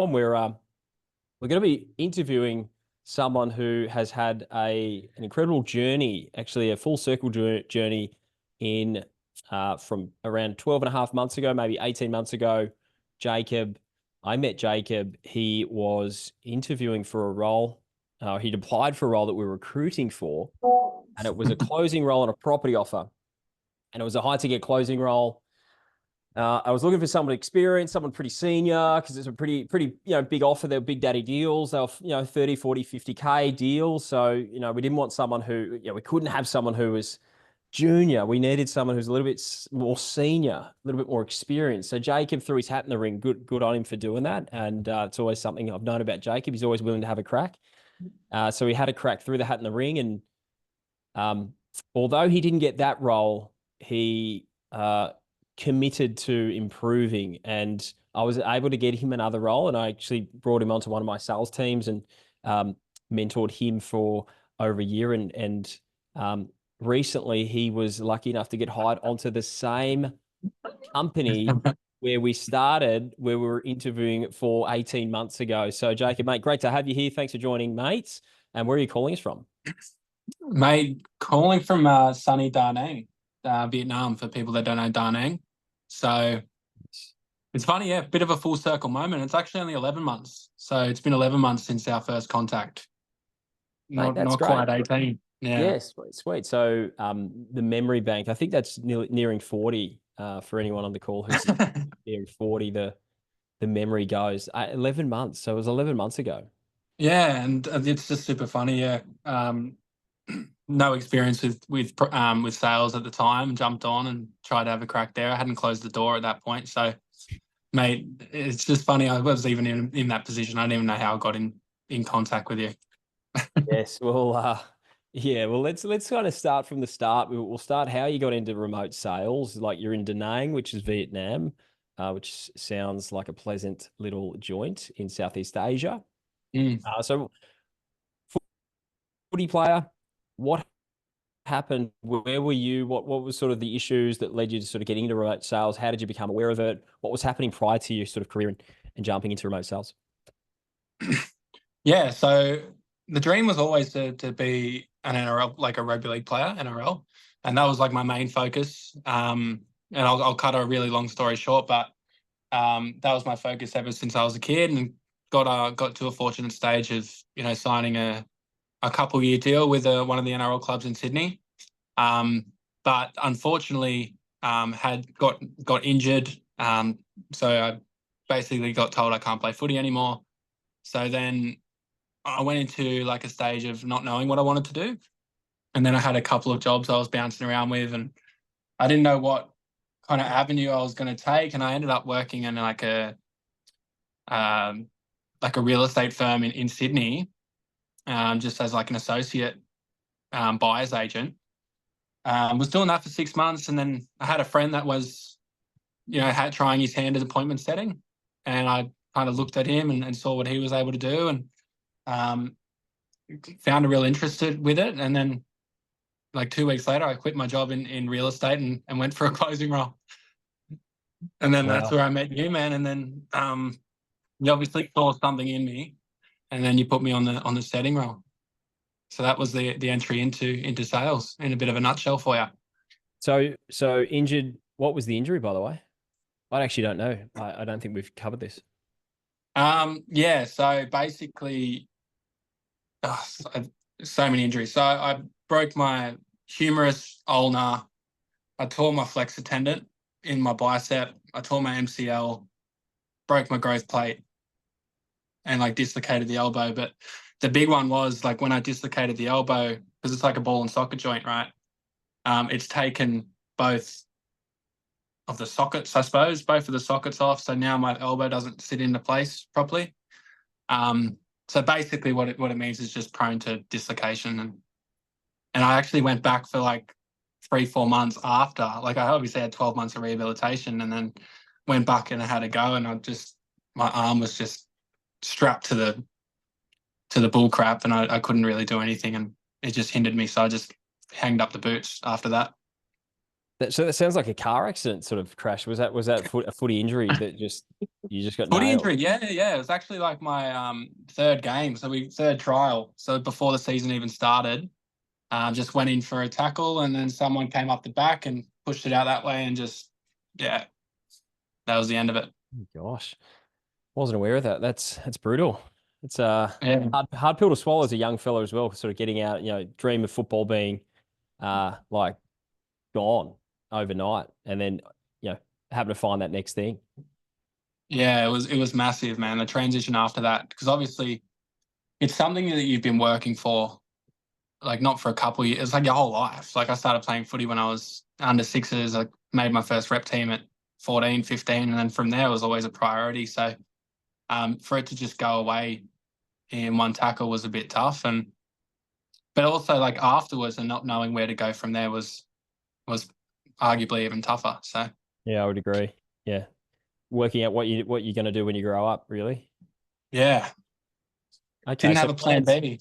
We're going to be interviewing someone who has had an incredible journey, actually a full circle journey in from around 12 and a half months ago, maybe 18 months ago. Jakob, I met Jakob. He was interviewing for a role. He'd applied for a role that we were recruiting for, and it was a closing role on a property offer. And it was a high ticket closing role. I was looking for someone experienced, someone pretty senior, because it's a pretty, big offer. They're big daddy deals. They were, 30, 40, 50K deals. So, we didn't want someone who, we couldn't have someone who was junior. We needed someone who's a little bit more senior, a little bit more experienced. So Jakob threw his hat in the ring. Good on him for doing that. And it's always something I've known about Jakob. He's always willing to have a crack. So he had a crack, threw the hat in the ring. And although he didn't get that role, he committed to improving, and I was able to get him another role, and I actually brought him onto one of my sales teams and mentored him for over a year, and recently he was lucky enough to get hired onto the same company where we started, where we were interviewing for 18 months ago. So Jakob, mate, great to have you here. Thanks for joining, mates. And where are you calling us from? Mate, calling from sunny Da Nang, Vietnam, for people that don't know Da Nang. So it's funny, yeah, bit of a full circle moment. It's actually only 11 months. So it's been 11 months since our first contact. Mate, that's not great. quite 18. Yeah. Yes, sweet. So the memory bank, I think that's nearing 40 for anyone on the call who's nearing 40, the memory goes. 11 months. So it was 11 months ago. Yeah, and it's just super funny, yeah. No experience with sales at the time, jumped on and tried to have a crack there. I hadn't closed the door at that point. So, mate, it's just funny. I was even in that position. I don't even know how I got in contact with you. Yes, well, yeah, well, let's kind of start from the start. We'll start how you got into remote sales. Like you're in Da Nang, which is Vietnam, which sounds like a pleasant little joint in Southeast Asia. So, footy player, what happened? Where were you? What was sort of the issues that led you to sort of getting into remote sales? How did you become aware of it? What was happening prior to your sort of career and jumping into remote sales? Yeah, so the dream was always to be an NRL, like a rugby league player, NRL, and that was like my main focus. And I'll cut a really long story short, but that was my focus ever since I was a kid, and got to a fortunate stage of signing a couple-year deal with one of the NRL clubs in Sydney. But unfortunately, had got injured. So I basically got told I can't play footy anymore. So then I went into like a stage of not knowing what I wanted to do. And then I had a couple of jobs I was bouncing around with, and I didn't know what kind of avenue I was going to take. And I ended up working in like a real estate firm in Sydney, just as like an associate buyer's agent. Was doing that for 6 months, and then I had a friend that was, trying his hand at appointment setting, and I kind of looked at him and saw what he was able to do, and found a real interest with it. And then, like 2 weeks later, I quit my job in real estate and went for a closing role. And then That's where I met you, man. And then you obviously saw something in me, and then you put me on the setting role. So that was the entry into sales in a bit of a nutshell for you. So injured. What was the injury, by the way? I actually don't know. I don't think we've covered this. Yeah. So basically, so many injuries. So I broke my humerus ulnar. I tore my flexor tendon in my bicep. I tore my MCL, broke my growth plate, and like dislocated the elbow. But the big one was like when I dislocated the elbow, because it's like a ball and socket joint, right? It's taken both of the sockets, I suppose, both of the sockets off. So now my elbow doesn't sit into place properly. So basically what it means is just prone to dislocation. And I actually went back for like 3-4 months after. Like I obviously had 12 months of rehabilitation, and then went back and I had a go, and my arm was just strapped to the bull crap, and I couldn't really do anything, and it just hindered me. So I just hanged up the boots after that. So that sounds like a car accident sort of crash. Was that a footy injury that you just got Footy nailed? injury, yeah, yeah. It was actually like my third game, third trial. So before the season even started, just went in for a tackle, and then someone came up the back and pushed it out that way, and just yeah, that was the end of it. Oh, gosh, wasn't aware of that. That's brutal. It's a Yeah. hard pill to swallow as a young fellow as well. Sort of getting out, dream of football being like gone overnight, and then having to find that next thing. Yeah, it was massive, man. The transition after that, because obviously it's something that you've been working for, like not for a couple of years, it's like your whole life. Like I started playing footy when I was under sixes. I made my first rep team at 14, 15, and then from there it was always a priority. So for it to just go away in one tackle was a bit tough, but also like afterwards and not knowing where to go from there was arguably even tougher. So Yeah, I would agree. Yeah, working out what you're going to do when you grow up, really. yeah, Okay, didn't so have a plan plans. B.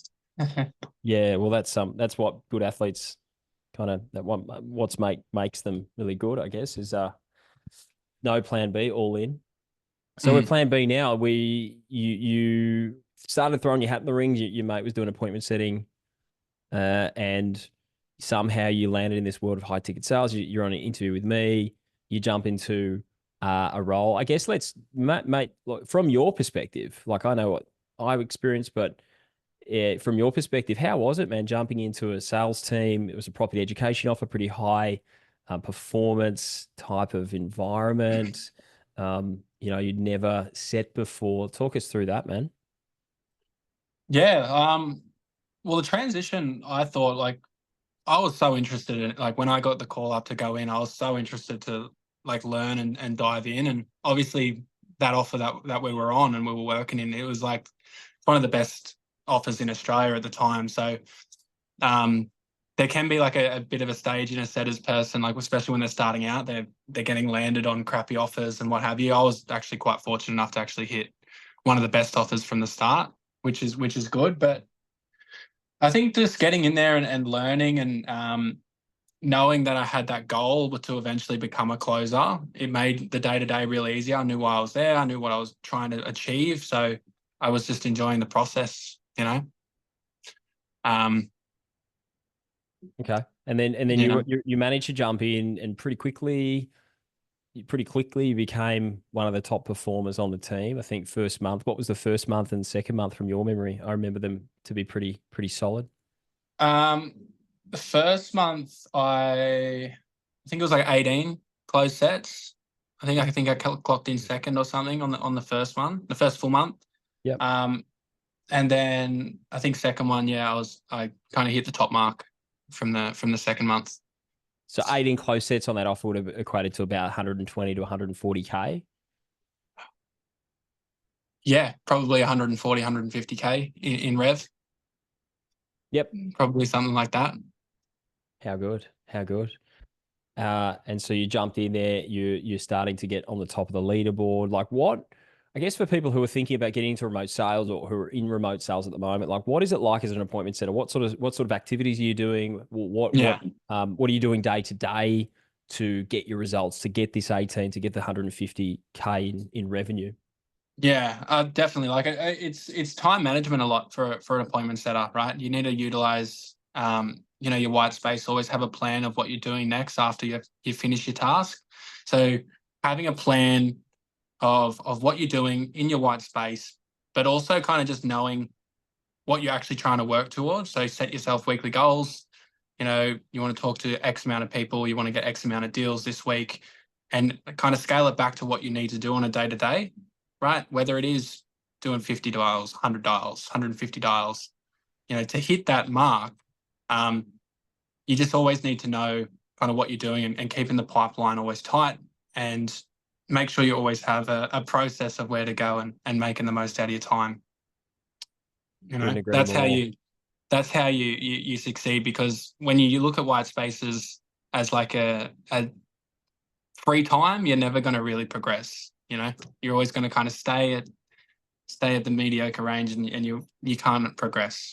Yeah, well, that's what good athletes kind of makes them really good, I guess, is no plan B, all in. So we're Mm. plan B now. You started throwing your hat in the ring. Your mate was doing appointment setting, and somehow you landed in this world of high ticket sales. You're on an interview with me. You jump into a role. I guess mate, look, from your perspective, like I know what I've experienced, but from your perspective, how was it, man, jumping into a sales team? It was a property education offer, pretty high performance type of environment. You'd never set before. Talk us through that, man. Yeah. Well, the transition, I thought like I was so interested in it. Like when I got the call up to go in, I was so interested to like learn and dive in. And obviously that offer that we were on and we were working in, it was like one of the best offers in Australia at the time. So um, there can be like a bit of a stage in a setter's person, like especially when they're starting out, they're getting landed on crappy offers and what have you. I was actually quite fortunate enough to actually hit one of the best offers from the start, which is good. But I think just getting in there and learning and knowing that I had that goal to eventually become a closer, it made the day to day really easy. I knew why I was there. I knew what I was trying to achieve. So I was just enjoying the process. Um, Okay. And then you know. you managed to jump in and pretty quickly you became one of the top performers on the team. I think first month. What was the first month and second month from your memory? I remember them to be pretty solid. Um, the first month, I think it was like 18 closed sets. I think I clocked in second or something on the first one, the first full month. Yep. And then I think second one, yeah, I kind of hit the top mark from the second month. So 18 close sets on that offer would have equated to about 120 to 140K. Yeah, probably 140, 150K in rev, Yep. probably something like that. How good? How good? And so you jumped in there. You're starting to get on the top of the leaderboard. Like what? I guess for people who are thinking about getting into remote sales or who are in remote sales at the moment, like what is it like as an appointment setter? What sort of activities are you doing? Yeah. What are you doing day to day to get your results, to get this 18, to get the 150K in revenue? Yeah, definitely. Like it's time management a lot for an appointment setup, right? You need to utilize your white space. Always have a plan of what you're doing next after you finish your task. So having a plan of what you're doing in your white space, but also kind of just knowing what you're actually trying to work towards. So set yourself weekly goals. You want to talk to X amount of people. You want to get X amount of deals this week, and kind of scale it back to what you need to do on a day to day, right? Whether it is doing 50 dials, 100 dials, 150 dials, to hit that mark, you just always need to know kind of what you're doing and keeping the pipeline always tight and make sure you always have a process of where to go and making the most out of your time. Couldn't agree That's how more. you succeed, because when you look at white spaces as like a free time, you're never going to really progress. You're always going to kind of stay at the mediocre range, and you can't progress.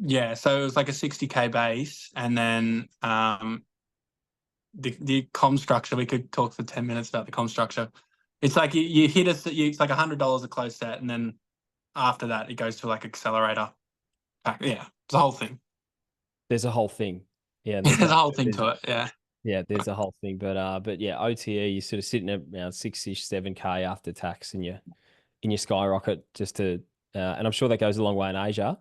Yeah, so it was like a 60K base, and then the comm structure. We could talk for 10 minutes about the comm structure. It's like you hit it's like $100 a close set, and then after that it goes to like accelerator pack. Yeah, it's a whole thing. There's a whole thing. Yeah, There's a whole thing to it. Yeah. yeah, there's a whole thing. But yeah, OTE, you're sort of sitting at around 6-ish, 7K after tax, and your skyrocket just to, and I'm sure that goes a long way in Asia.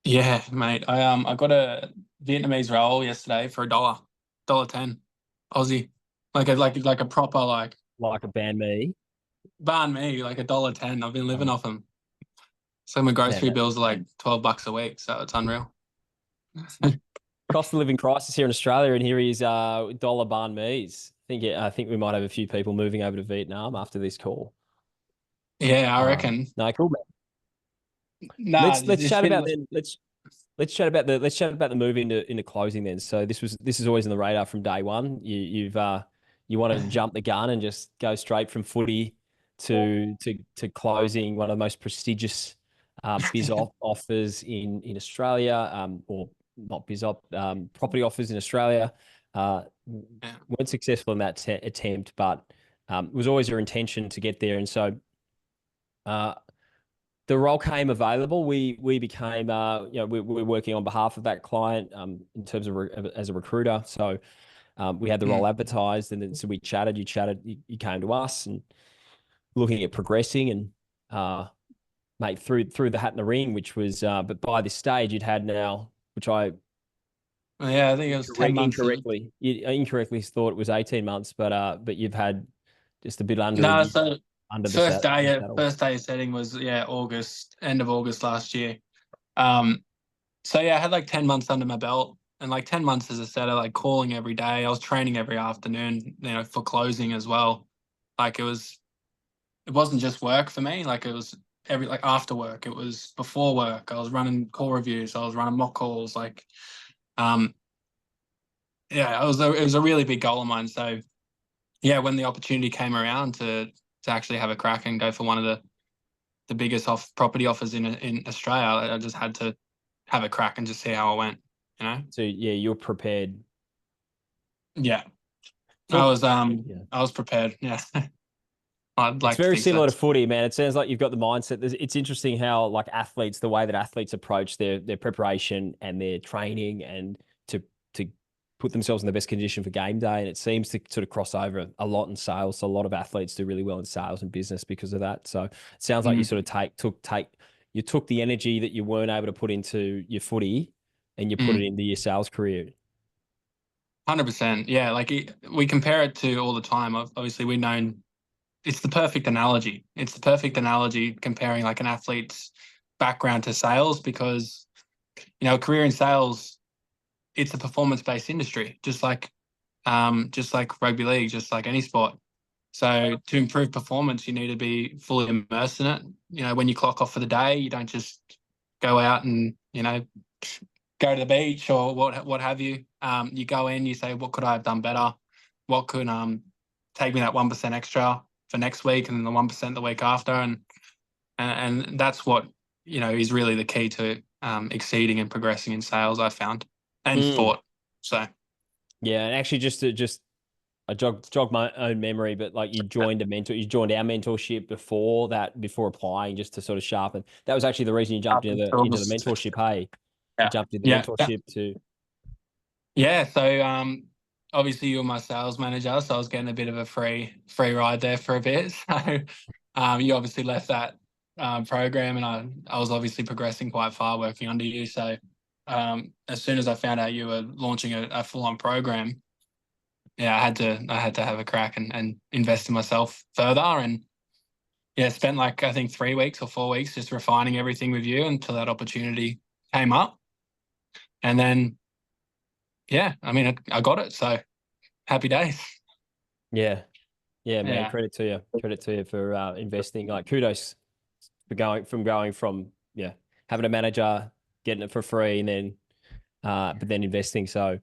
Yeah, mate. I got a Vietnamese roll yesterday for $1.10 Aussie, like a proper like Like a band me. banh mi, like $1.10. I've been living Um, off them. So my man, grocery bills are like $12 a week, so it's unreal. cost of living crisis here in Australia, and here is dollar banh mi's. I think we might have a few people moving over to Vietnam after this call. Yeah, I reckon. No, cool, man. Nah, Let's it's chat been about then. Let's chat about the move into closing then. So this is always on the radar from day one. You wanted to jump the gun and just go straight from footy to closing one of the most prestigious offers in Australia, or not property offers in Australia. yeah. Weren't successful in that attempt, but it was always your intention to get there. And so uh, the role came available. We became, we're working on behalf of that client in terms of as a recruiter. So we had the role advertised, and then so we chatted. You came to us and looking at progressing, and mate, through the hat in the ring, which was, but by this stage you'd had now, which I Yeah, I think it was 10 months. you incorrectly thought it was 18 months, but you've had just a bit under a No, year so under the first day, saddle. first day of setting was August, end of August last year. So yeah, I had like 10 months under my belt, and like 10 months as a setter, like calling every day. I was training every afternoon, for closing as well. Like it wasn't just work for me. Like it was like after work, it was before work. I was running call reviews. I was running mock calls. Like, um, yeah, it was a really big goal of mine. So yeah, when the opportunity came around to actually have a crack and go for one of the biggest property offers in Australia, I just had to have a crack and just see how I went. So yeah, you're prepared. Yeah, Talk. Yeah. I was prepared. Yeah, I'd It's like to very think so. similar to footy, man. It sounds like you've got the mindset. It's interesting how like athletes, the way that athletes approach their preparation and their training, and to put themselves in the best condition for game day. And it seems to sort of cross over a lot in sales. So a lot of athletes do really well in sales and business because of that. So it sounds like you sort of you took the energy that you weren't able to put into your footy, and you put it into your sales career. 100%. Yeah, like we compare it to all the time. Obviously, we've known it's the perfect analogy. It's the perfect analogy comparing like an athlete's background to sales, because a career in sales, it's a performance-based industry, just like rugby league, just like any sport. So to improve performance, you need to be fully immersed in it. When you clock off for the day, you don't just go out and go to the beach or what have you. You go in, you say, what could I have done better? What could take me that 1% extra for next week, and then the 1% the week after, and that's what is really the key to exceeding and progressing in sales, I found, and sport. So yeah, and actually I jog my own memory, but like you joined our mentorship before applying, just to sort of sharpen. That was actually the reason you jumped into the mentorship. Hey, you jumped into the mentorship too. Yeah. So obviously you were my sales manager, so I was getting a bit of a free ride there for a bit. So you obviously left that program, and I was obviously progressing quite far working under you. So as soon as I found out you were launching a full on program, yeah, I had to have a crack and invest in myself further. And yeah, spent like I think 3 weeks or 4 weeks just refining everything with you until that opportunity came up. And then yeah, I mean I got it. So happy days. Yeah, man. Yeah. Credit to you for investing. Like kudos for going from having a manager, getting it for free, and then but then investing. So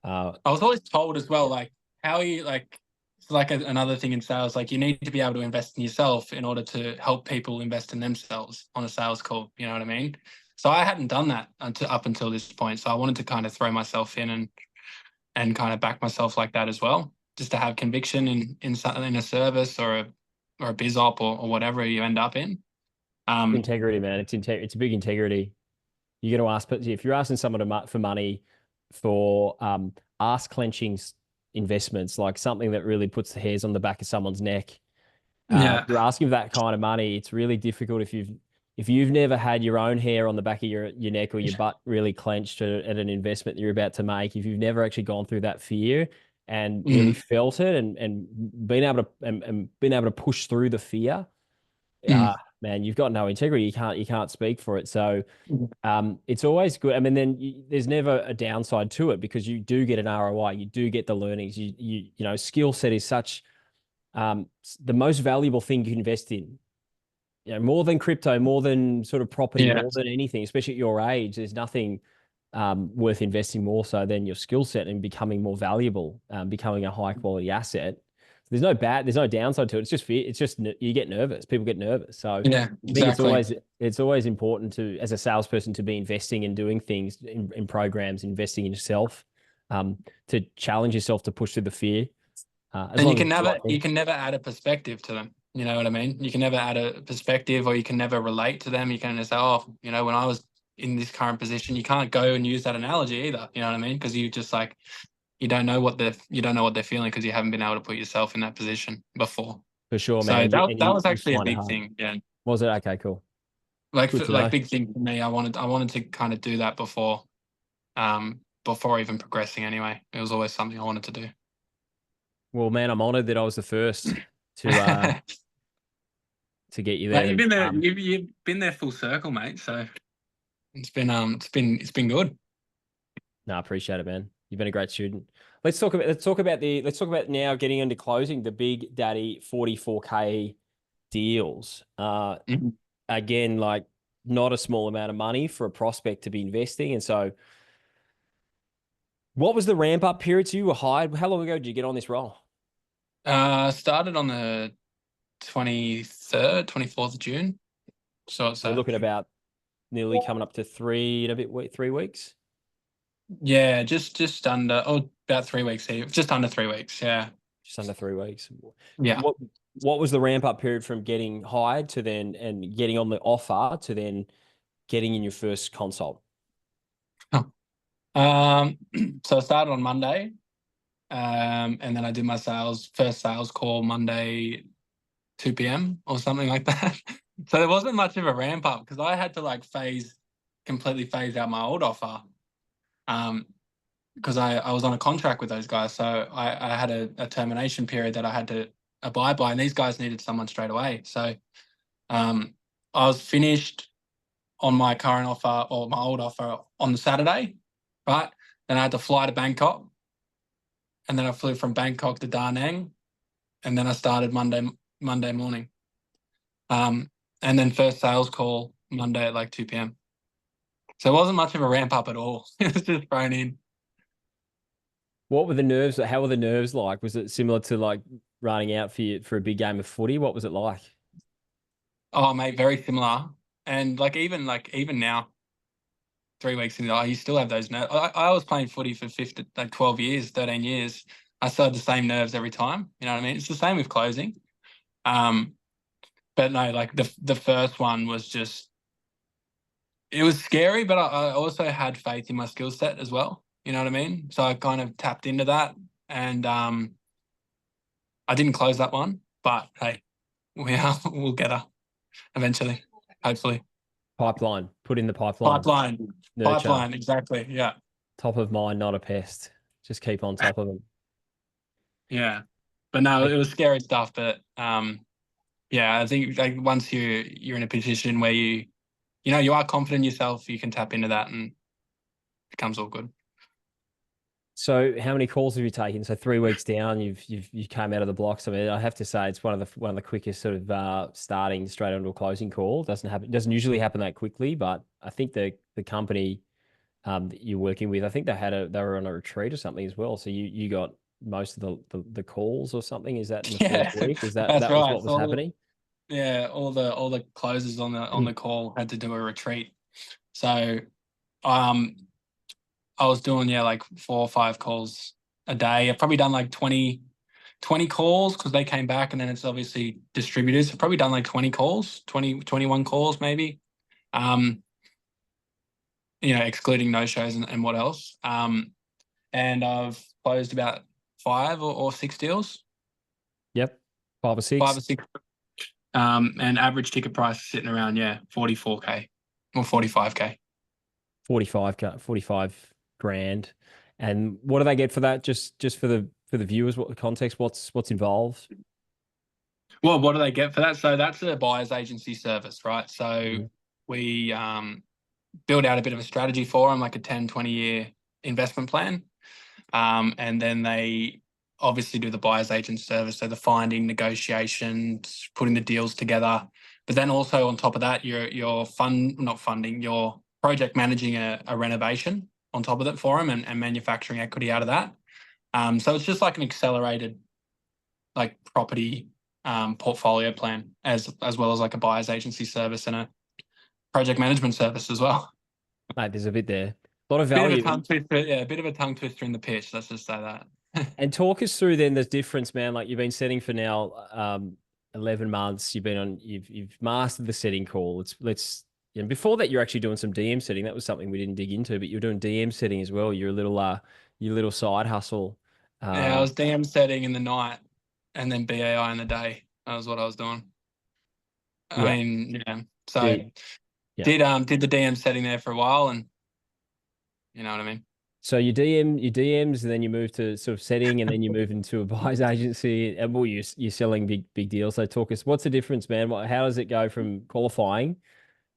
I was always told as well, like, how are you, like, it's like another thing in sales, like, you need to be able to invest in yourself in order to help people invest in themselves on a sales call. You know what I mean? So I hadn't done that up until this point. So I wanted to kind of throw myself in and kind of back myself like that as well, just to have conviction in something, in a service or a biz op or whatever you end up in. Integrity, man. It's a big integrity. You're going to ask, if you're asking someone for money for ass clenching investments, like something that really puts the hairs on the back of someone's neck, Yeah. you're asking for that kind of money. It's really difficult if you've never had your own hair on the back of your neck or your butt really clenched at an investment that you're about to make. If you've never actually gone through that fear and really felt it and been able to push through the fear, man, you've got no integrity. You can't speak for it. So it's always good. I mean, then there's never a downside to it because you do get an ROI. You do get the learnings. You know, skill set is such the most valuable thing you can invest in. You know, more than crypto, more than sort of property, more than anything, especially at your age, there's nothing worth investing more so than your skill set and becoming more valuable, becoming a high quality asset. There's no downside to it. It's just fear. It's just you get nervous. People get nervous. So Yeah, I think exactly. it's always important to, as a salesperson, to be investing and doing things in programs, investing in yourself, to challenge yourself to push through the fear. As And long as it's the right you thing. can never add a perspective to them. You know what I mean? You can never add a perspective, or you can never relate to them. You can just say, oh, you know, when I was in this current position, you can't go and use that analogy either. You know what I mean? Because you just like you don't know what they're feeling because you haven't been able to put yourself in that position before. For sure, So man. that was You actually a find it big hard. thing. Yeah, Was it? Okay, cool. Good to like know. big thing for me. I wanted to kind of do that before even progressing. Anyway, it was always something I wanted to do. Well, man, I'm honored that I was the first to get you Like there. you've been there full circle, mate. So it's been good. No, I appreciate it, man. You've been a great student. Let's talk about now getting into closing the Big Daddy 44K deals. Mhm. Again, like not a small amount of money for a prospect to be investing. And so what was the ramp up period? So you were hired. How long ago did you get on this role? Started on the 23rd, 24th of June. So it's So we're looking about nearly coming up to 3 weeks. yeah, just under about 3 weeks here. Just under 3 weeks, yeah. Just under 3 weeks. Yeah. What was the ramp up period from getting hired to then and getting on the offer to then getting in your first consult? So I started on Monday, and then I did my first sales call Monday 2 p.m. or something like that. So there wasn't much of a ramp up because I had to like completely phase out my old offer. Because I was on a contract with those guys. So I had a termination period that I had to abide by, and these guys needed someone straight away. So I was finished on my current offer or my old offer on the Saturday, right? Then I had to fly to Bangkok, and then I flew from Bangkok to Da Nang, and then I started Monday morning. And then first sales call Monday at like 2 p.m. So it wasn't much of a ramp up at all. It was just thrown in. What were the nerves? How were the nerves like? Was it similar to like running out for a big game of footy? What was it like? Oh, mate, very similar. And like even now, 3 weeks into, you still have those nerves. I was playing footy for 12 years, 13 years. I still had the same nerves every time. You know what I mean? It's the same with closing. Um, but no, like the first one was just, it was scary, but I also had faith in my skill set as well. You know what I mean? So I kind of tapped into that, and I didn't close that one, but hey, we'll get her eventually, hopefully. Pipeline, put in the pipeline, Pipeline, nurture, pipeline, exactly. Yeah, top of mind, not a pest. Just keep on top of them. yeah. But no, it was scary stuff. But yeah, I think like once you're in a position where you are confident in yourself, you can tap into that, and it becomes all good. So how many calls have you taken? So 3 weeks down, you came out of the blocks. I mean, I have to say it's one of the quickest sort of starting straight onto a closing call. Doesn't usually happen that quickly, but I think the company that you're working with, I think they were on a retreat or something as well. So you got most of the calls or something. Is that in the Yeah, first week? that's That was right. what was happening? Yeah, all the closers on the call had to do a retreat. So um, I was doing, like 4 or 5 calls a day. I've probably done like 20 calls because they came back, and then it's obviously distributed. So I've probably done like 20 calls, 21 calls maybe. Excluding no-shows and what else. And I've closed about 5 or 6 deals. Yep. 5 or 5 6. or 6. And average ticket price is sitting around 44K or 45K. 45 grand. And what do they get for that? Just for the viewers, what the context, what's involved? Well, what do they get for that? So that's a buyer's agency service, right? So Mhm. we build out a bit of a strategy for them, like a 10, 20-year investment plan. And then they obviously do the buyer's agent service, so the finding, negotiations, putting the deals together. But then also on top of that, you're project managing a renovation on top of it for them and manufacturing equity out of that. So it's just like an accelerated like property portfolio plan as well as like a buyer's agency service and a project management service as well. Mate, there's a bit there. A lot of Bit of a value. tongue twister, yeah, a bit of a tongue twister in the pitch. Let's just say that. And talk us through then the difference, man. Like you've been setting for now 11 months. You've mastered the setting call. Before that you're actually doing some DM setting. That was something we didn't dig into, but you're doing DM setting as well. Your little side hustle. Yeah, I was DM setting in the night and then BAI in the day. That was what I was doing. I Yeah. mean, yeah. So Yeah. did the DM setting there for a while, and you know what I mean. So you your DMs, and then you move to sort of setting, and then you move into a buyer's agency. And well, you're selling big deals. So talk us, what's the difference, man? How does it go from qualifying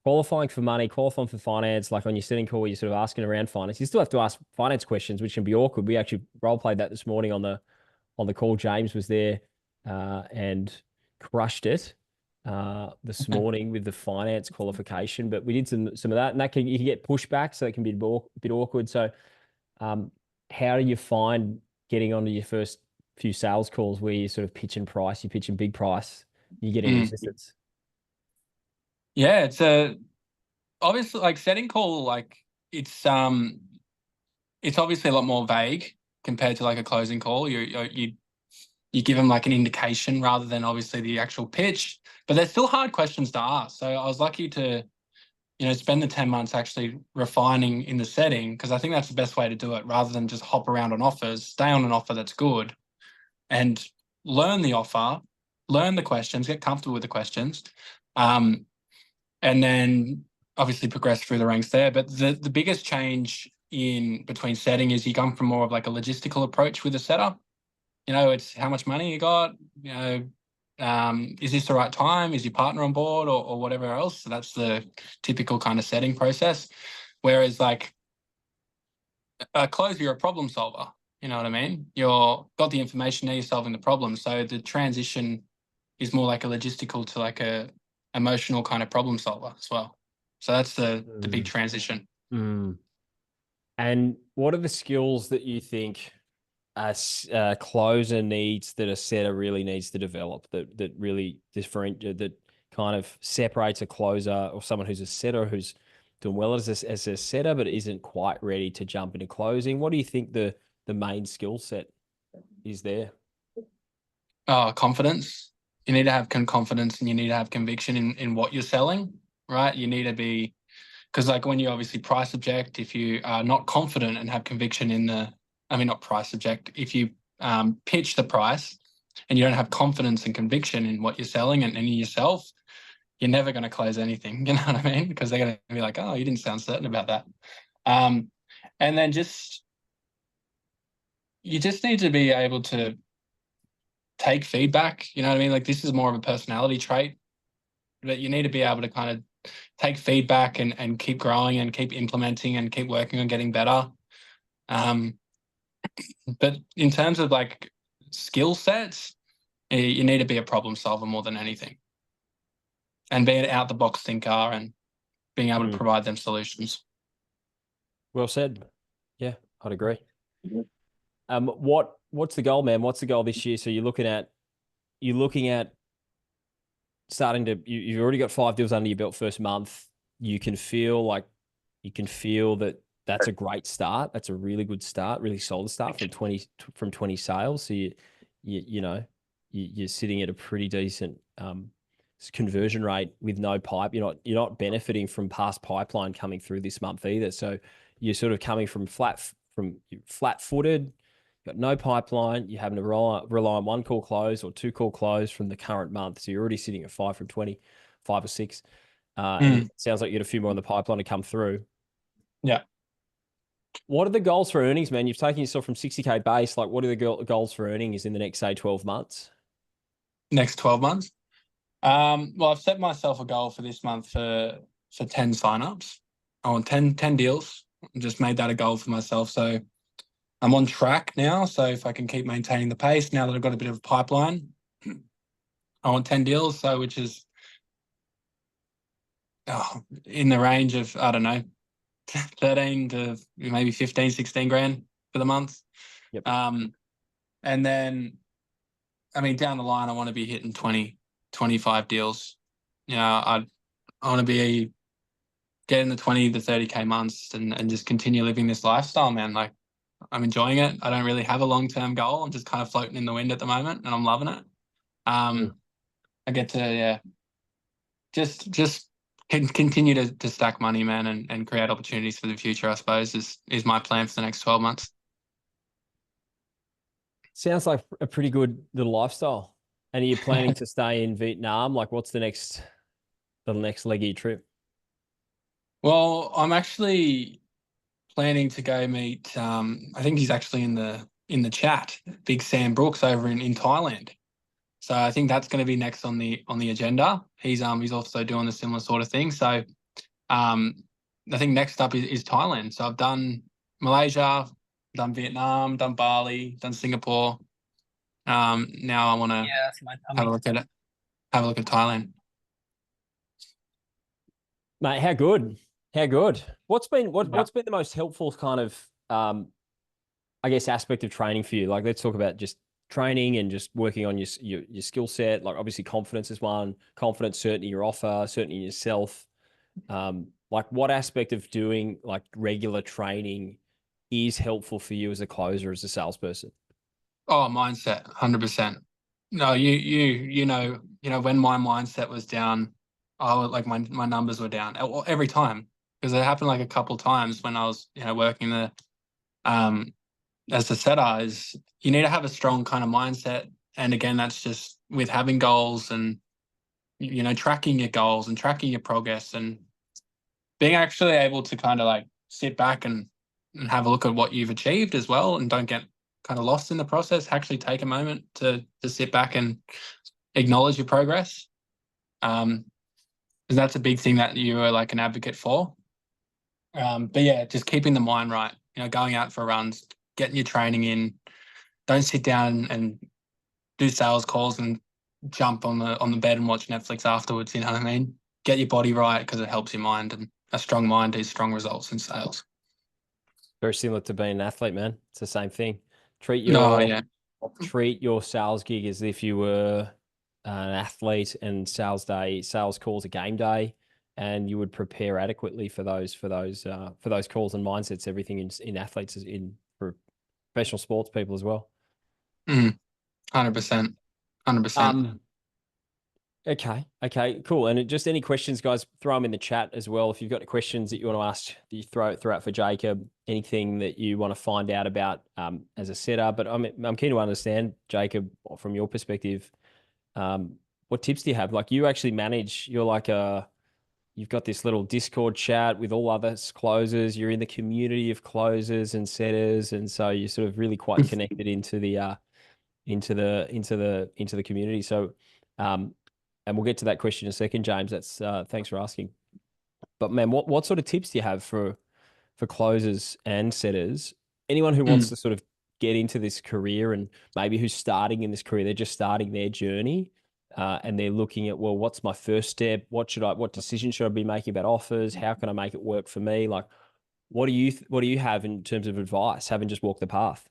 for money, qualifying for finance, like on your setting call, where you're sort of asking around finance? You still have to ask finance questions, which can be awkward. We actually role played that this morning on the call. James was there and crushed it this morning with the finance qualification. But we did some of that, and you can get pushback, so it can be a bit awkward. So how do you find getting onto your first few sales calls where you sort of pitch and price, you pitch in big price, you get any resistance? Yeah, obviously like setting call, like it's obviously a lot more vague compared to like a closing call. You give them like an indication rather than obviously the actual pitch, but they're still hard questions to ask. So I was lucky to spend the 10 months actually refining in the setting, because I think that's the best way to do it, rather than just hop around on offers. Stay on an offer that's good and learn the offer, learn the questions, get comfortable with the questions, and then obviously progress through the ranks there. But the biggest change in between setting is you come from more of like a logistical approach with the setup. It's how much money you got, is this the right time? Is your partner on board or whatever else? So that's the typical kind of setting process. Whereas like a closer, you're a problem solver. You know what I mean? You're got the information, now you're solving the problem. So the transition is more like a logistical to like a emotional kind of problem solver as well. So that's the big transition. Mm. And what are the skills that you think a closer needs, that a setter really needs to develop, that really differentiate, that kind of separates a closer or someone who's a setter who's doing well as a setter but isn't quite ready to jump into closing? What do you think the main skill set is there? Confidence. You need to have confidence, and you need to have conviction in what you're selling, right? You need to be, because like when you obviously price object, if you are not confident and have conviction not price object, if you pitch the price and you don't have confidence and conviction in what you're selling and in yourself, you're never going to close anything. You know what I mean? Because they're going to be like, oh, you didn't sound certain about that. And then you just need to be able to take feedback. You know what I mean? Like this is more of a personality trait, but you need to be able to kind of take feedback and keep growing and keep implementing and keep working on getting better. But in terms of like skill sets, you need to be a problem solver more than anything, and be an out the box thinker and being able to provide them solutions. Well said. Yeah, I'd agree. What's the goal, man? What's the goal this year? So you're looking at starting to, you've already got 5 deals under your belt first month. You can feel like You can feel that that's a great start. That's a really good start, really solid start from 20 sales. So you know, you're sitting at a pretty decent conversion rate with no pipe. You're not benefiting from past pipeline coming through this month either. So you're sort of coming from flat-footed, got no pipeline. You having to rely on one call close or two call close from the current month. So you're already sitting at 5 from 20, 5 or 6. And it sounds like you got a few more in the pipeline to come through. Yeah. What are the goals for earnings, man? You've taken yourself from 60K base. Like, what are the goals for earnings in the next, say, 12 months? Next 12 months. Well, I've set myself a goal for this month for 10 signups. I want 10 deals. I just made that a goal for myself. So I'm on track now. So if I can keep maintaining the pace now that I've got a bit of a pipeline, I want 10 deals. So which is in the range of, I don't know, 13 to maybe 15, 16 grand for the month. Yep. And then, I mean, down the line, I want to be hitting 20, 25 deals. I want to be getting the 20 to 30K months and just continue living this lifestyle, man. Like, I'm enjoying it. I don't really have a long-term goal. I'm just kind of floating in the wind at the moment and I'm loving it. I get to, just continue to stack money, man, and create opportunities for the future, I suppose, is my plan for the next 12 months. Sounds like a pretty good little lifestyle. And are you planning to stay in Vietnam? Like, what's the next leg of your trip? Well, I'm actually planning to go meet, I think he's actually in the chat, Big Sam Brooks over in Thailand. So I think that's going to be next on the agenda. He's also doing a similar sort of thing. So I think next up is Thailand. So I've done Malaysia, done Vietnam, done Bali, done Singapore. Now I want to have a look at it. Have a look at Thailand. Mate, how good? How good? What's been the most helpful kind of I guess aspect of training for you? Like, let's talk about just training and just working on your skill set. Like, obviously confidence is one. Confidence, certainty in your offer, certainty in yourself. Like, what aspect of doing like regular training is helpful for you as a closer, as a salesperson? Oh, mindset, 100%. No, you know when my mindset was down, like my numbers were down every time, because it happened like a couple of times when I was working the as a setter. Is you need to have a strong kind of mindset, and again, that's just with having goals and tracking your goals and tracking your progress and being actually able to kind of like sit back and have a look at what you've achieved as well, and don't get kind of lost in the process. Actually take a moment to sit back and acknowledge your progress. Because that's a big thing that you are like an advocate for. But yeah, just keeping the mind right, going out for runs, getting your training in. Don't sit down and do sales calls and jump on the bed and watch Netflix afterwards. You know what I mean? Get your body right, because it helps your mind, and a strong mind is strong results in sales. Very similar to being an athlete, man. It's the same thing. Treat your sales gig as if you were an athlete, and sales calls a game day, and you would prepare adequately for those calls and mindsets. Everything in athletes is for professional sports people as well. 100%. 100%. Okay, cool. And just any questions, guys, throw them in the chat as well. If you've got questions that you want to ask, you throw out for Jacob. Anything that you want to find out about as a setter. But I'm keen to understand, Jacob, from your perspective, what tips do you have? Like, you actually manage. You've got this little Discord chat with all other closers. You're in the community of closers and setters, and so you're sort of really quite connected into the community. So. And we'll get to that question in a second, James. That's thanks for asking. But man, what sort of tips do you have for closers and setters? Anyone who wants to sort of get into this career, and maybe who's starting in this career, they're just starting their journey, and they're looking at, well, what's my first step? What decision should I be making about offers? How can I make it work for me? Like, what do you have in terms of advice, having just walked the path?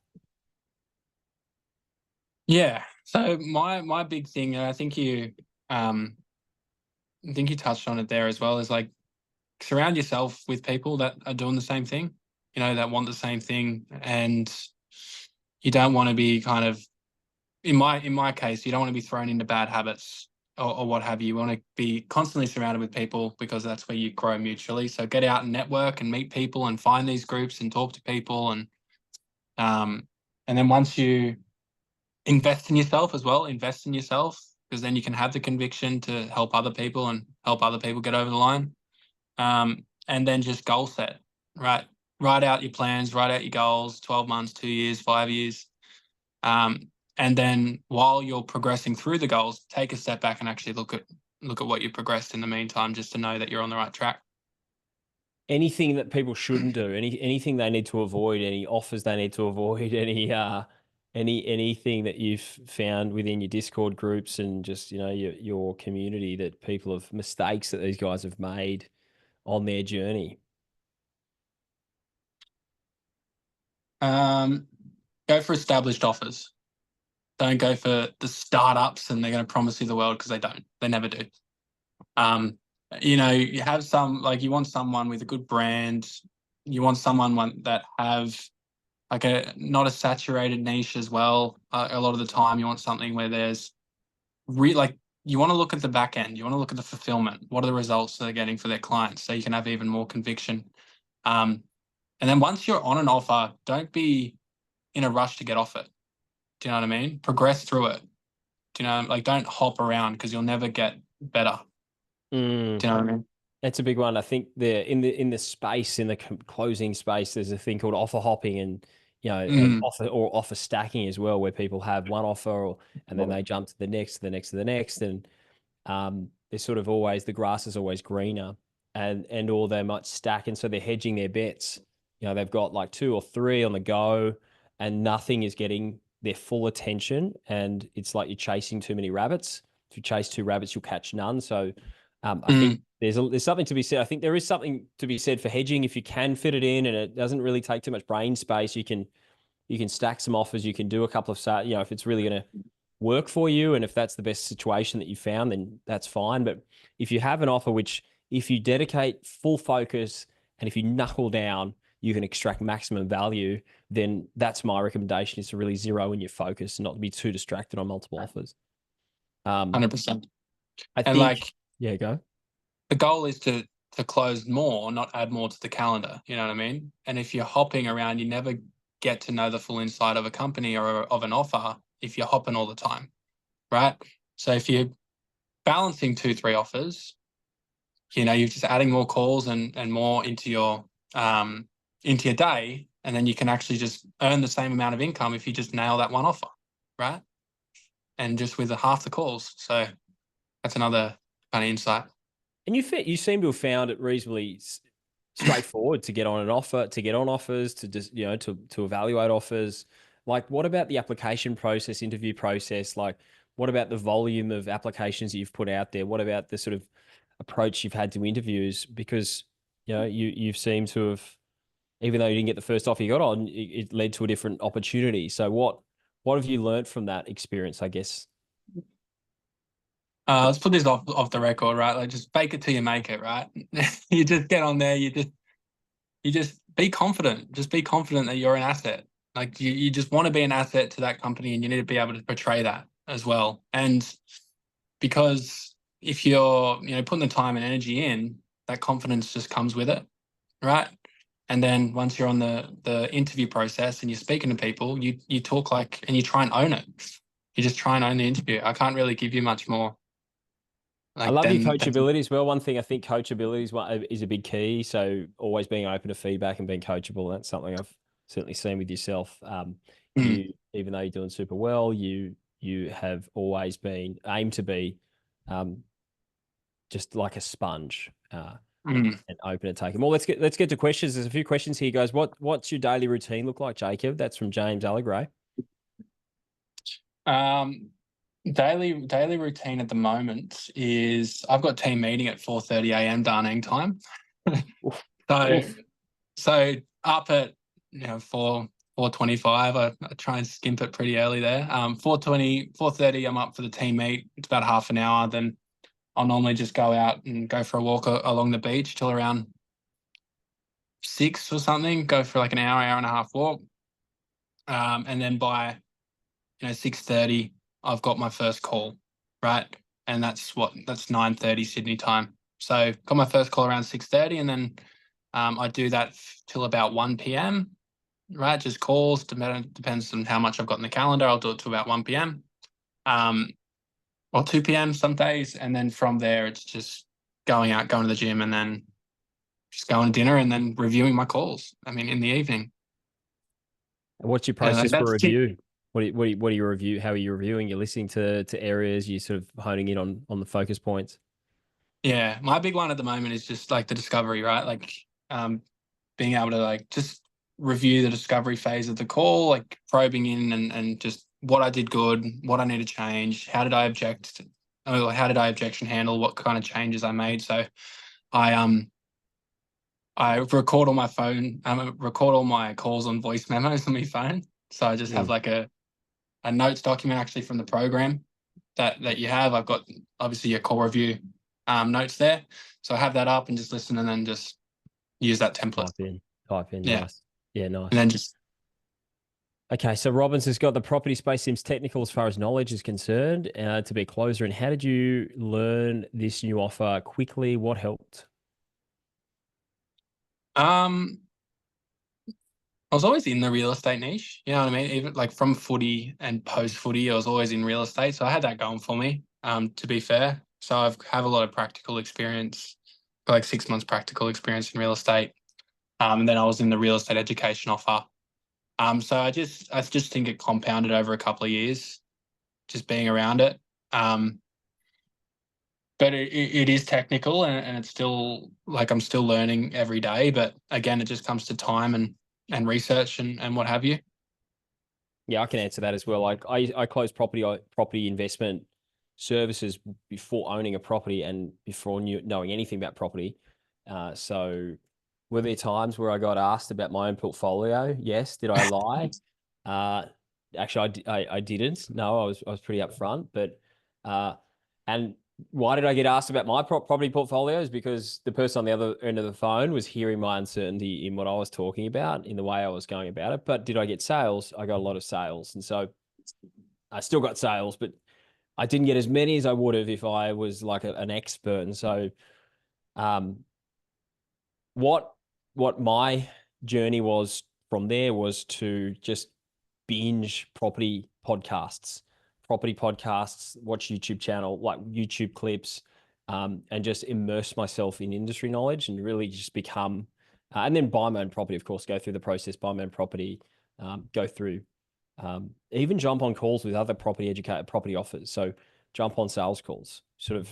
Yeah. So my big thing, and I think you touched on it there as well, is like surround yourself with people that are doing the same thing, that want the same thing. And you don't want to be kind of, in my case, you don't want to be thrown into bad habits or what have you. You want to be constantly surrounded with people, because that's where you grow mutually. So get out and network and meet people and find these groups and talk to people. And then once you invest in yourself as well, because then you can have the conviction to help other people and help other people get over the line. And then just goal set, right? Write out your plans, write out your goals, 12 months, 2 years, 5 years. And then while you're progressing through the goals, take a step back and actually look at what you progressed in the meantime, just to know that you're on the right track. Anything that people shouldn't do, anything they need to avoid, any offers they need to avoid, anything that you've found within your Discord groups and just, your community, that people have mistakes that these guys have made on their journey? Go for established offers. Don't go for the startups and they're going to promise you the world, because they don't. They never do. You have you want someone with a good brand. You want someone that have not a saturated niche as well. A lot of the time you want something where there's you want to look at the back end. You want to look at the fulfillment. What are the results they're getting for their clients, so you can have even more conviction. And then once you're on an offer, don't be in a rush to get off it. Do you know what I mean? Progress through it. Do you know, don't hop around, because you'll never get better. Do you know what I mean? That's a big one. I think in the space, in the closing space, there's a thing called offer hopping, and and offer stacking as well, where people have one offer and then they jump to the next, to the next, to the next, and there's sort of always, the grass is always greener, or they might stack, and so they're hedging their bets. They've got like 2 or 3 on the go, and nothing is getting their full attention, and it's like you're chasing too many rabbits. If you chase 2 rabbits, you'll catch none. So I think there's something to be said. I think there is something to be said for hedging if you can fit it in, and it doesn't really take too much brain space. You can stack some offers. You can do a couple of, if it's really going to work for you, and if that's the best situation that you found, then that's fine. But if you have an offer which, if you dedicate full focus and if you knuckle down, you can extract maximum value, then that's my recommendation, is to really zero in your focus and not to be too distracted on multiple offers. 100%. I think, yeah, go. The goal is to close more, not add more to the calendar. You know what I mean? And if you're hopping around, you never get to know the full inside of a company or of an offer if you're hopping all the time, right? So if you're balancing 2, 3 offers, you're just adding more calls and more into your day, and then you can actually just earn the same amount of income if you just nail that one offer, right? And just with half the calls. So that's another kind of insight. And you seem to have found it reasonably straightforward to get on an offer, to get on offers, to just, to evaluate offers. Like, what about the application process, interview process? Like, what about the volume of applications that you've put out there? What about the sort of approach you've had to interviews? Because, you've seemed to have, even though you didn't get the first offer you got on, it led to a different opportunity. So what have you learned from that experience, I guess? Let's put this off the record, right? Like, just fake it till you make it, right? You just get on there. You just be confident. Just be confident that you're an asset. Like, you just want to be an asset to that company, and you need to be able to portray that as well. And because if you're, putting the time and energy in, that confidence just comes with it, right? And then once you're on the interview process and you're speaking to people, you talk and you try and own it. You just try and own the interview. I can't really give you much more. I love your coachability as well. One thing I think coachability is a big key. So always being open to feedback and being coachable. That's something I've certainly seen with yourself. You, even though you're doing super well, you have always aimed to be just like a sponge and open to taking. Well, let's get to questions. There's a few questions here, guys. What's your daily routine look like, Jacob? That's from James Allegray. Daily routine at the moment is I've got team meeting at 4:30 a.m. Darnang time. So up at 4:25. I try and skimp it pretty early there. 4:30 I'm up for the team meet. It's about half an hour. Then I'll normally just go out and go for a walk along the beach till around 6 or something, go for like an hour and a half walk. And then by 6:30, I've got my first call, right? And that's 9:30 Sydney time. So got my first call around 6:30, and then I do that till about 1 p.m. Right, just calls. Depends on how much I've got in the calendar. I'll do it till about 1 p.m. Or 2 p.m. some days, and then from there it's just going out, going to the gym, and then just going to dinner, and then reviewing my calls. I mean, in the evening. What's your process for review? What do you review? How are you reviewing? You're listening to areas, you sort of honing in on the focus points. Yeah, my big one at the moment is just like the discovery, right? Like being able to like just review the discovery phase of the call, like probing in and just what I did good, what I need to change, how did I objection handle, what kind of changes I made. So I record all my phone, record all my calls on voice memos on my phone. So I just have like a notes document actually from the program that you have. I've got obviously your call review notes there. So I have that up and just listen and then just use that template. Type in. Yeah. Nice. Yeah, nice. And then just. Okay, so Robbins has got the property space seems technical as far as knowledge is concerned to be a closer. And how did you learn this new offer quickly? What helped? I was always in the real estate niche, you know what I mean? Even like from footy and post footy, I was always in real estate. So I had that going for me, to be fair. So have a lot of practical experience, like 6 months practical experience in real estate. And then I was in the real estate education offer. So I just think it compounded over a couple of years, just being around it. But it is technical and it's still like I'm still learning every day. But again, it just comes to time and research and what have you. Yeah, I can answer that as well. Like I closed property investment services before owning a property and before knowing anything about property. So were there times where I got asked about my own portfolio? Yes. Did I lie? Actually, I didn't. No, I was pretty upfront. But and why did I get asked about my property portfolios? Because the person on the other end of the phone was hearing my uncertainty in what I was talking about, in the way I was going about it. But did I get sales? I got a lot of sales. And so I still got sales, but I didn't get as many as I would have if I was like an expert. And so what my journey was from there was to just binge property podcasts, watch YouTube channel, like YouTube clips, and just immerse myself in industry knowledge and really just become, and then buy my own property, of course, go through the process, buy my own property, go through, even jump on calls with other property offers. So jump on sales calls, sort of,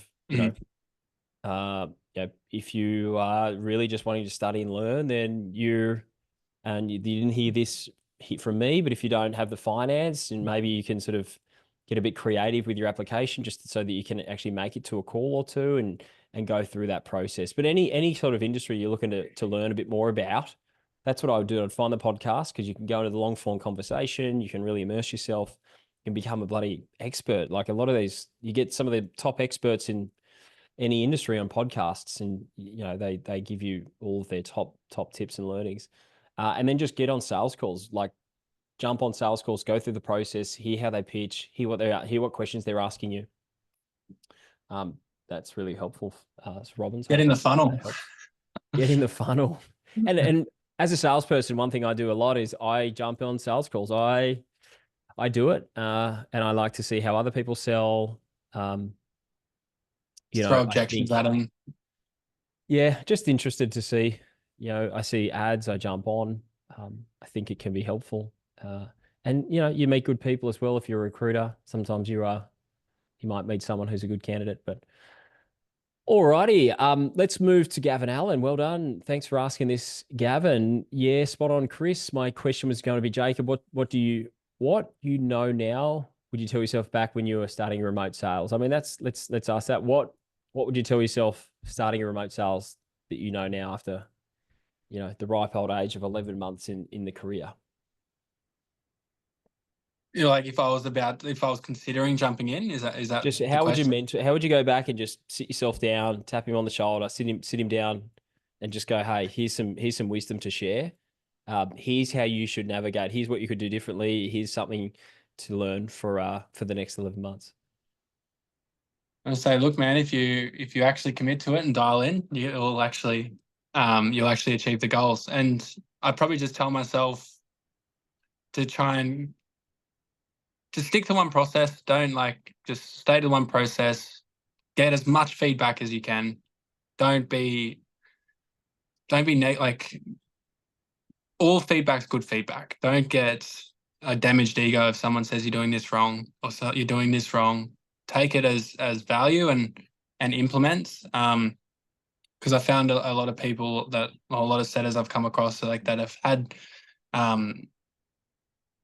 if you are really just wanting to study and learn, then you didn't hear this hit from me, but if you don't have the finance, and maybe you can sort of get a bit creative with your application just so that you can actually make it to a call or two and go through that process. But any sort of industry you're looking to learn a bit more about, that's what I would do. I'd find the podcast because you can go into the long form conversation, you can really immerse yourself, you can become a bloody expert. Like a lot of these, you get some of the top experts in any industry on podcasts, and they give you all of their top tips and learnings. And then just get on sales calls, like jump on sales calls, go through the process, hear how they pitch, hear what questions they're asking you. That's really helpful. Robbins. Get in the funnel. Get in the funnel. And as a salesperson, one thing I do a lot is I jump on sales calls. I do it, and I like to see how other people sell. Throw objections at them. Yeah, just interested to see. I see ads, I jump on. I think it can be helpful. And you meet good people as well. If you're a recruiter, sometimes you might meet someone who's a good candidate. But alrighty, let's move to Gavin Allen. Well done. Thanks for asking this, Gavin. Yeah, spot on, Chris. My question was going to be, Jacob, what you know now would you tell yourself back when you were starting remote sales? I mean, let's ask that. What would you tell yourself starting a remote sales that you know now after the ripe old age of 11 months in the career? You know, like if I was considering jumping in, is that Just the how would you question? mentor? How would you go back and just sit yourself down, tap him on the shoulder, sit him down, and just go, "Hey, here's some wisdom to share. Here's how you should navigate. Here's what you could do differently. Here's something to learn for the next 11 months." I say, look, man, if you actually commit to it and dial in, you'll actually achieve the goals. And I'd probably just tell myself to try and to stick to one process. Don't just stay to one process. Get as much feedback as you can. Don't be like, all feedback's good feedback. Don't get a damaged ego if someone says you're doing this wrong or so you're doing this wrong. Take it as value and implement. Because I found a lot of people a lot of setters I've come across like that have had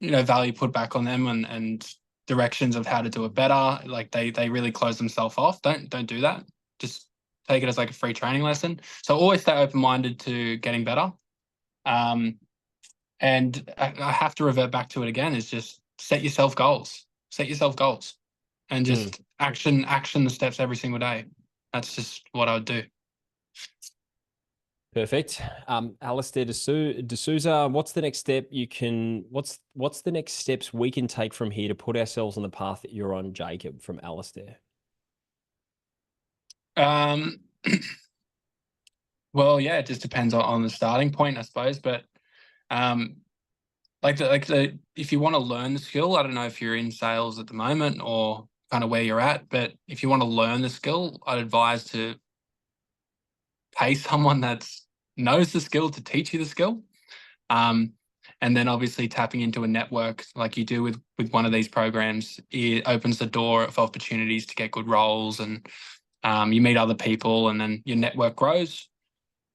value put back on them and directions of how to do it better. Like they really close themselves off. Don't do that. Just take it as like a free training lesson. So always stay open-minded to getting better. And I have to revert back to it again, is just set yourself goals. Set yourself goals and just action the steps every single day. That's just what I would do. Perfect. Alistair D'Souza, what's the next step what's the next steps we can take from here to put ourselves on the path that you're on, Jacob, from Alistair? Um, well, yeah, it just depends on the starting point, I suppose. But um, if you want to learn the skill, I don't know if you're in sales at the moment or kind of where you're at, but if you want to learn the skill, I'd advise to pay someone that knows the skill to teach you the skill. And then obviously tapping into a network like you do with one of these programs, it opens the door of opportunities to get good roles, and you meet other people, and then your network grows.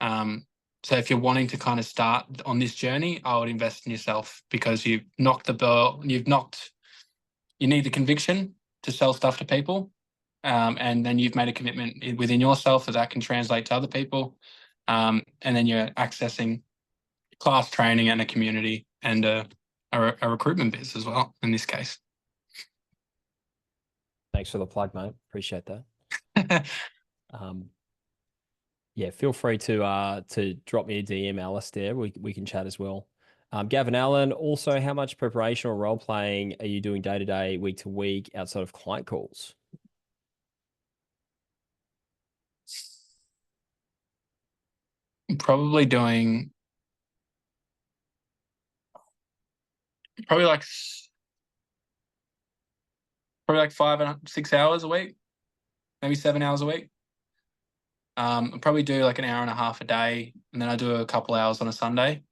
So if you're wanting to kind of start on this journey, I would invest in yourself, because you've knocked the ball, you need the conviction to sell stuff to people. And then you've made a commitment within yourself that can translate to other people. And then you're accessing class training and a community and a recruitment biz as well, in this case. Thanks for the plug, mate. Appreciate that. Yeah, feel free to drop me a DM, Alistair. We can chat as well. Gavin Allen, also, how much preparation or role playing are you doing day to day, week to week, outside of client calls? I'm probably doing probably like 5 and 6 hours a week, maybe 7 hours a week. I probably do like an hour and a half a day, and then I do a couple hours on a Sunday.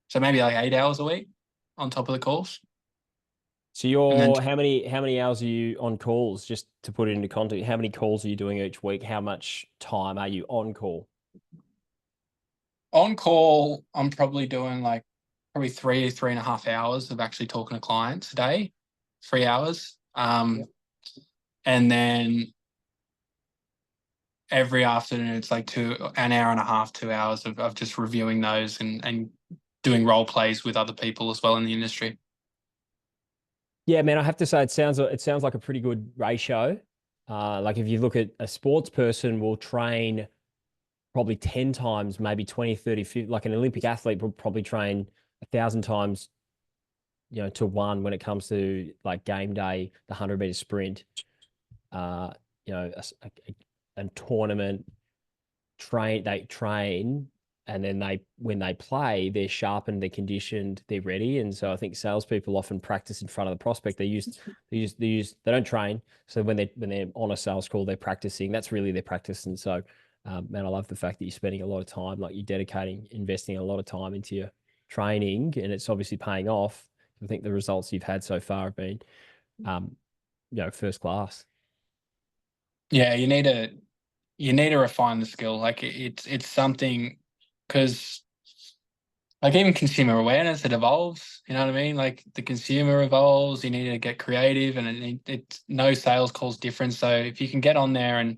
So maybe like 8 hours a week on top of the calls. So And then how many hours are you on calls? Just to put it into context, how many calls are you doing each week? How much time are you on call? on call, I'm probably doing like probably 3.5 hours of actually talking to clients a day, 3 hours. And then every afternoon it's like an hour and a half, 2 hours of just reviewing those and doing role plays with other people as well in the industry. Yeah, man, I have to say it sounds like a pretty good ratio. Like if you look at a sports person will train probably 10 times, maybe 20, 30, 50, like an Olympic athlete will probably train 1,000 times, to one when it comes to like game day, the 100-meter sprint, uh, a tournament, they train, and then when they play, they're sharpened, they're conditioned, they're ready. And so I think salespeople often practice in front of the prospect. They don't train. So when they're on a sales call, they're practicing. That's really their practice. And so, man, I love the fact that you're spending a lot of time, like you're investing a lot of time into your training, and it's obviously paying off. I think the results you've had so far have been, first class. Yeah, you need to refine the skill. Like it's something, because like even consumer awareness, it evolves. You know what I mean? Like the consumer evolves. You need to get creative, and it's no sales call's different. So if you can get on there and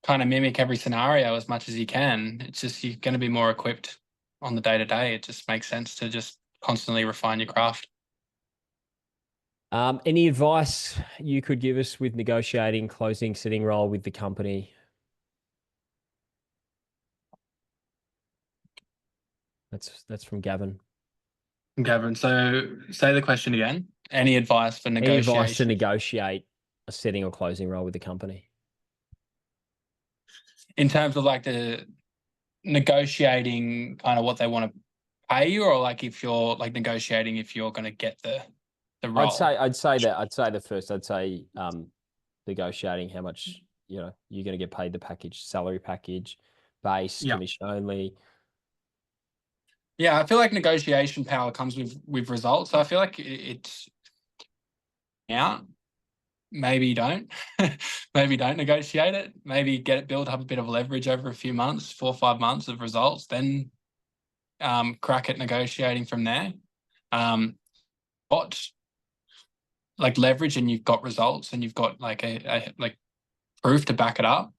kind of mimic every scenario as much as you can, it's just you're going to be more equipped on the day to day. It just makes sense to just constantly refine your craft. Any advice you could give us with negotiating, closing, sitting role with the company? That's from Gavin. Gavin, so say the question again. Any advice for Any advice to negotiation? negotiate a setting or closing role with the company? In terms of like the negotiating kind of what they want to pay you, or like if you're like negotiating if you're going to get the role? I'd say the first. I'd say negotiating how much you're going to get paid, the package, salary package, base, Yeah. commission only. Yeah, I feel like negotiation power comes with results. So I feel like it's out. Maybe don't. Maybe don't negotiate it. Maybe build up a bit of leverage over a few months, 4 or 5 months of results, then crack at negotiating from there. Got like leverage and you've got results and you've got like a like proof to back it up.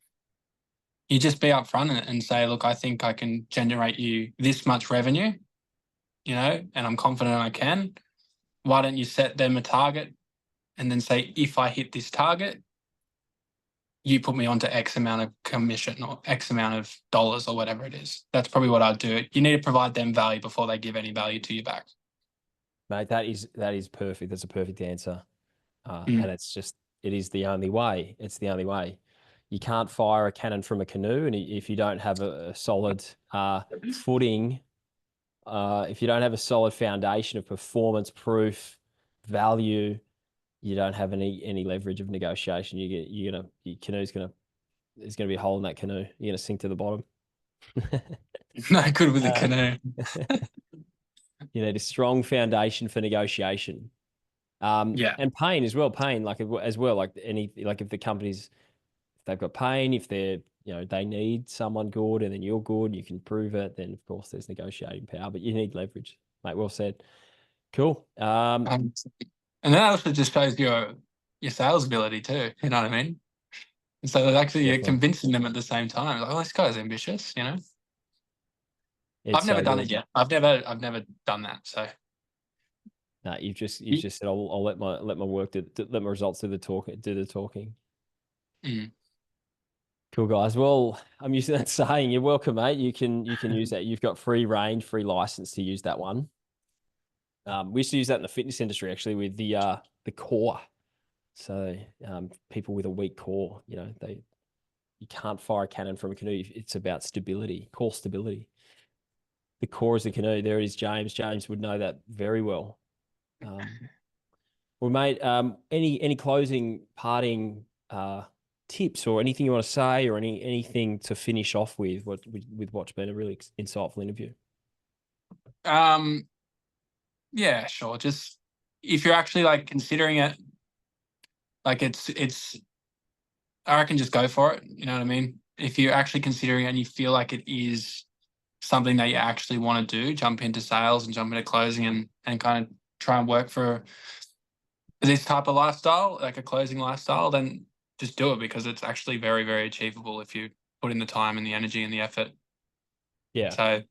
You just be upfront and say, look, I think I can generate you this much revenue, and I'm confident I can. Why don't you set them a target and then say, if I hit this target, you put me onto X amount of commission or X amount of dollars or whatever it is. That's probably what I'd do. You need to provide them value before they give any value to you back. Mate, that is perfect. That's a perfect answer. And it is the only way. It's the only way. You can't fire a cannon from a canoe. And if you don't have a solid footing, if you don't have a solid foundation of performance, proof, value, you don't have any leverage of negotiation. Your canoe's there's gonna be a hole in that canoe. You're gonna sink to the bottom. No good with a canoe. You need a strong foundation for negotiation. Yeah. And pain as well. Pain, like as well, like if the companies, if they've got pain, if they're, they need someone good and then you're good, you can prove it, then of course there's negotiating power, but you need leverage. Mate, well said. Cool. And that also just shows your sales ability too. You know what I mean? And so actually you're convincing them at the same time. Like, oh, this guy's ambitious, I've never done it yet. I've never done that. So no, you've just said I'll let my work let my results do the talking. Mm. Cool, guys. Well, I'm using that saying. You're welcome, mate. You can use that. You've got free range, free license to use that one. We used to use that in the fitness industry actually with the core. So people with a weak core, you can't fire a cannon from a canoe. It's about stability, core stability. The core is the canoe. There it is, James. James would know that very well. Well, mate, any closing parting tips or anything you want to say or anything to finish off with what's been a really insightful interview? Yeah, sure. Just if you're actually like considering it, like it's I reckon just go for it. You know what I mean? If you're actually considering it and you feel like it is something that you actually want to do, jump into sales and jump into closing and kind of try and work for this type of lifestyle, like a closing lifestyle, then just do it because it's actually very, very achievable if you put in the time and the energy and the effort. Yeah. So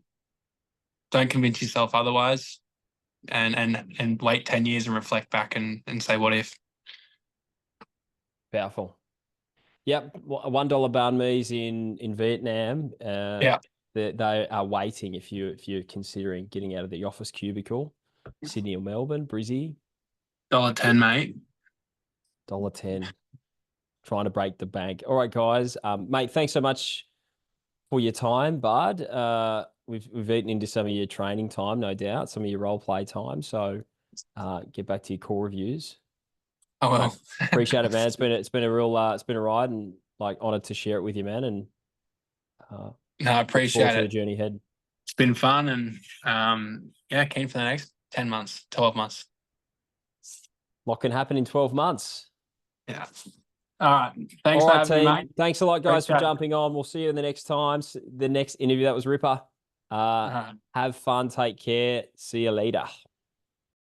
don't convince yourself otherwise and wait 10 years and reflect back and say, what if? Powerful. Yep. $1 banh mi's in Vietnam. Yeah. They are waiting if you're considering getting out of the office cubicle. Sydney or Melbourne, Brizzy. $1.10, mate. $1.10. Trying to break the bank. All right, guys. Mate, thanks so much for your time, bud. We've eaten into some of your training time, no doubt, some of your role play time. So get back to your core reviews. Oh well. Appreciate it, man. It's been a real it's been a ride and like honored to share it with you, man. And no, I appreciate it. The journey ahead. It's been fun and keen for the next 10 months, 12 months. What can happen in 12 months? Yeah. All right. Thanks for having me, mate. Thanks a lot, guys, for jumping on. We'll see you in the next time. The next interview. That was Ripper. Have fun. Take care. See you later.